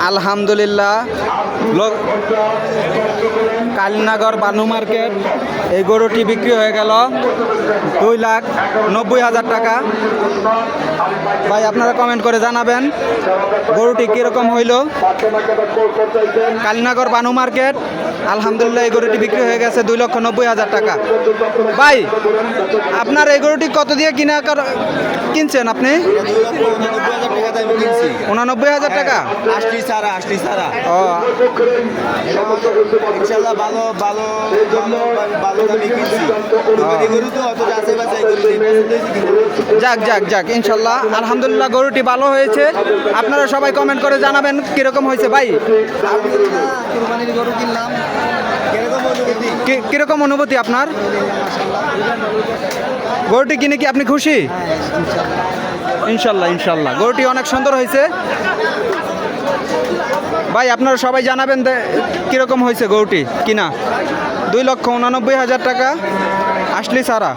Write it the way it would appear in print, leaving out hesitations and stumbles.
আলহামদুলিল্লাহ কালীনগর বানু মার্কেট এই গরুটি বিক্রি হয়ে গেল 2,90,000 টাকা। ভাই আপনারা কমেন্ট করে জানাবেন গরুটি কীরকম হইল। কালীনগর বানু মার্কেট আলহামদুলিল্লাহ এই গরুটি বিক্রি হয়ে গেছে 2,90,000 টাকা। ভাই আপনার এই গরুটি কত দিয়ে কিনছেন আপনি? 89,000 টাকা। ও যাক যাক যাক ইনশাল্লাহ আলহামদুলিল্লাহ গরুটি ভালো হয়েছে। আপনারা সবাই কমেন্ট করে জানাবেন কিরকম হয়েছে। ভাই কিরকম অনুভূতি আপনার? গরুটি কিনে কি আপনি খুশি? ইনশাল্লাহ ইনশাল্লাহ গরুটি অনেক সুন্দর হয়েছে। ভাই আপনারা সবাই জানাবেন কিরকম হয়েছে গরুটি কিনা। 2,89,000 টাকা আসলি সারা।